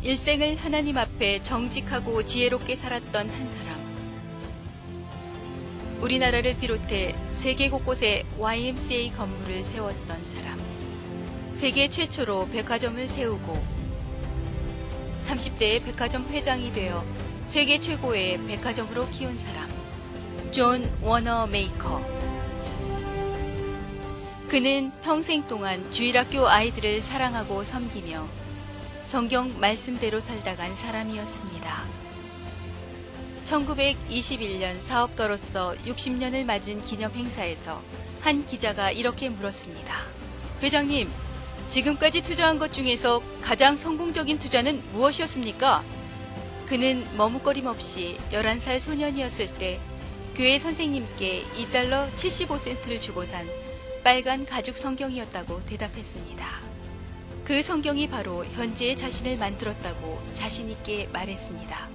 일생을 하나님 앞에 정직하고 지혜롭게 살았던 한 사람. 우리나라를 비롯해 세계 곳곳에 YMCA 건물을 세웠던 사람. 세계 최초로 백화점을 세우고 30대에 백화점 회장이 되어 세계 최고의 백화점으로 키운 사람. 존 워너 메이커. 그는 평생 동안 주일학교 아이들을 사랑하고 섬기며 성경 말씀대로 살다간 사람이었습니다. 1921년 사업가로서 60년을 맞은 기념 행사에서 한 기자가 이렇게 물었습니다. 회장님, 지금까지 투자한 것 중에서 가장 성공적인 투자는 무엇이었습니까? 그는 머뭇거림 없이 11살 소년이었을 때 교회 선생님께 $2 75센트를 주고 산 빨간 가죽 성경이었다고 대답했습니다. 그 성경이 바로 현재의 자신을 만들었다고 자신있게 말했습니다.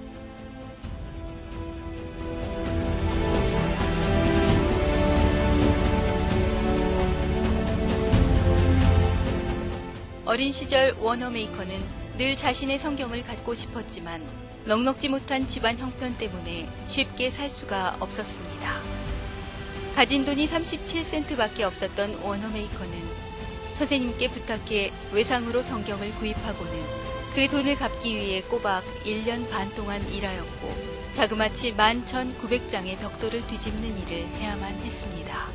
어린 시절 워너메이커는 늘 자신의 성경을 갖고 싶었지만 넉넉지 못한 집안 형편 때문에 쉽게 살 수가 없었습니다. 가진 돈이 37센트밖에 없었던 워너메이커는 선생님께 부탁해 외상으로 성경을 구입하고는 그 돈을 갚기 위해 꼬박 1년 반 동안 일하였고 자그마치 11,900장의 벽돌을 뒤집는 일을 해야만 했습니다.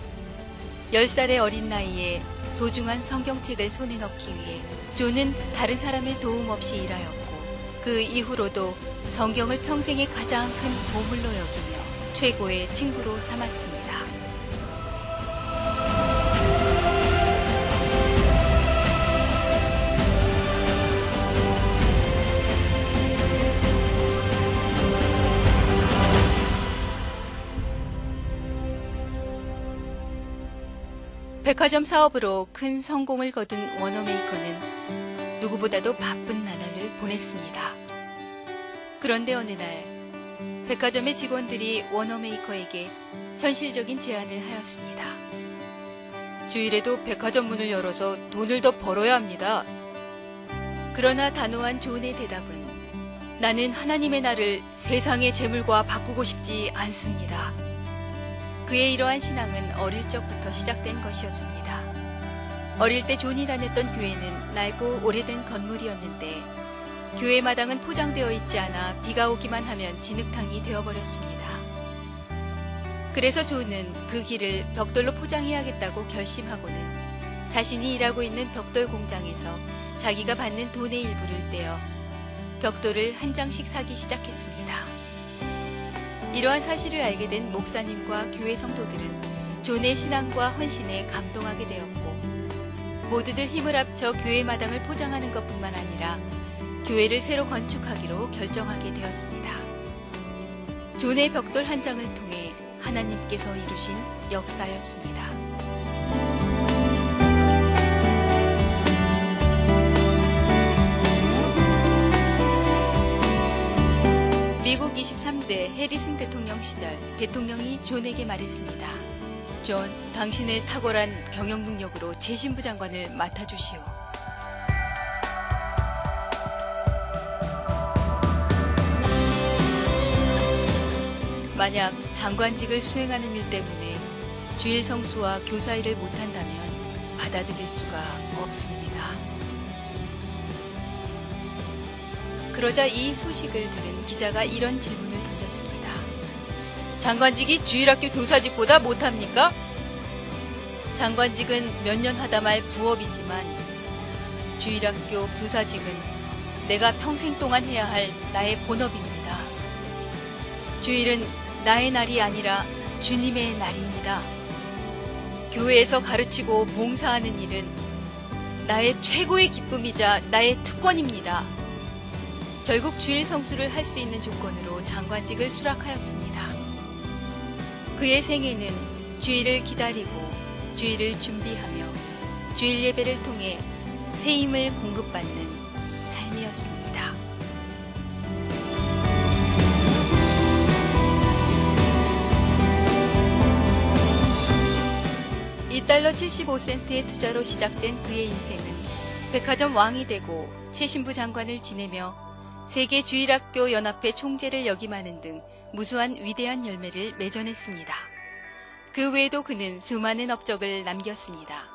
10살의 어린 나이에 소중한 성경책을 손에 넣기 위해 존은 다른 사람의 도움 없이 일하였고 그 이후로도 성경을 평생의 가장 큰 보물로 여기며 최고의 친구로 삼았습니다. 백화점 사업으로 큰 성공을 거둔 워너메이커는 누구보다도 바쁜 나날을 보냈습니다. 그런데 어느 날 백화점의 직원들이 워너메이커에게 현실적인 제안을 하였습니다. 주일에도 백화점 문을 열어서 돈을 더 벌어야 합니다. 그러나 단호한 존의 대답은 나는 하나님의 날을 세상의 재물과 바꾸고 싶지 않습니다. 그의 이러한 신앙은 어릴 적부터 시작된 것이었습니다. 어릴 때 존이 다녔던 교회는 낡고 오래된 건물이었는데 교회 마당은 포장되어 있지 않아 비가 오기만 하면 진흙탕이 되어버렸습니다. 그래서 존은 그 길을 벽돌로 포장해야겠다고 결심하고는 자신이 일하고 있는 벽돌 공장에서 자기가 받는 돈의 일부를 떼어 벽돌을 한 장씩 사기 시작했습니다. 이러한 사실을 알게 된 목사님과 교회 성도들은 존의 신앙과 헌신에 감동하게 되었고 모두들 힘을 합쳐 교회 마당을 포장하는 것뿐만 아니라 교회를 새로 건축하기로 결정하게 되었습니다. 존의 벽돌 한 장을 통해 하나님께서 이루신 역사였습니다. 미국 23대 해리슨 대통령 시절 대통령이 존에게 말했습니다. 존, 당신의 탁월한 경영 능력으로 재신부 장관을 맡아주시오. 만약 장관직을 수행하는 일 때문에 주일 성수와 교사 일을 못한다면 받아들일 수가 없습니다. 그러자 이 소식을 들은 기자가 이런 질문을 던졌습니다. 장관직이 주일학교 교사직보다 못합니까? 장관직은 몇 년 하다 말 부업이지만 주일학교 교사직은 내가 평생 동안 해야 할 나의 본업입니다. 주일은 나의 날이 아니라 주님의 날입니다. 교회에서 가르치고 봉사하는 일은 나의 최고의 기쁨이자 나의 특권입니다. 결국 주일 성수를 할 수 있는 조건으로 장관직을 수락하였습니다. 그의 생애는 주일을 기다리고 주일을 준비하며 주일 예배를 통해 새 힘을 공급받는 삶이었습니다. $2 75센트의 투자로 시작된 그의 인생은 백화점 왕이 되고 최신부 장관을 지내며 세계주일학교 연합회 총재를 역임하는 등 무수한 위대한 열매를 맺어냈습니다. 그 외에도 그는 수많은 업적을 남겼습니다.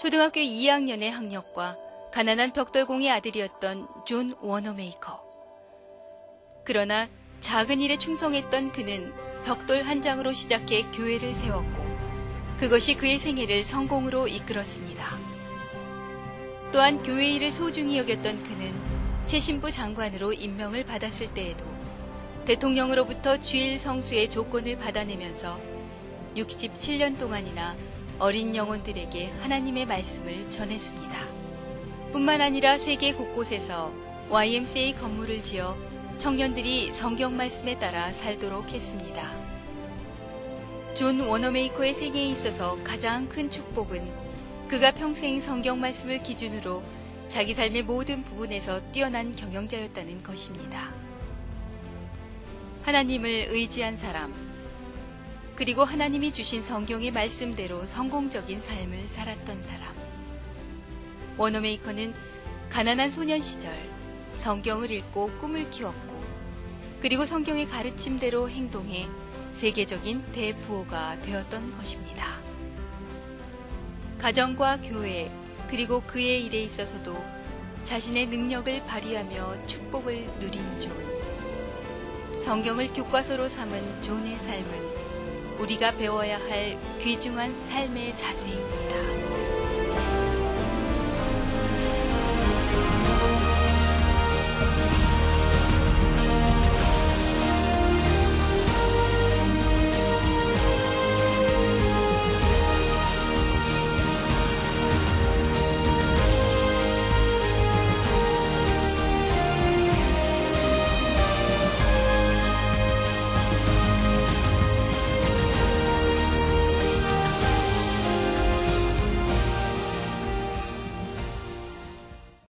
초등학교 2학년의 학력과 가난한 벽돌공의 아들이었던 존 워너메이커. 그러나 작은 일에 충성했던 그는 벽돌 한 장으로 시작해 교회를 세웠고 그것이 그의 생애를 성공으로 이끌었습니다. 또한 교회 일을 소중히 여겼던 그는 최신부 장관으로 임명을 받았을 때에도 대통령으로부터 주일 성수의 조건을 받아내면서 67년 동안이나 어린 영혼들에게 하나님의 말씀을 전했습니다. 뿐만 아니라 세계 곳곳에서 YMCA 건물을 지어 청년들이 성경 말씀에 따라 살도록 했습니다. 존 워너메이커의 생애에 있어서 가장 큰 축복은 그가 평생 성경 말씀을 기준으로 자기 삶의 모든 부분에서 뛰어난 경영자였다는 것입니다. 하나님을 의지한 사람, 그리고 하나님이 주신 성경의 말씀대로 성공적인 삶을 살았던 사람. 워너메이커는 가난한 소년 시절 성경을 읽고 꿈을 키웠고 그리고 성경의 가르침대로 행동해 세계적인 대부호가 되었던 것입니다. 가정과 교회 그리고 그의 일에 있어서도 자신의 능력을 발휘하며 축복을 누린 존. 성경을 교과서로 삼은 존의 삶은 우리가 배워야 할 귀중한 삶의 자세입니다.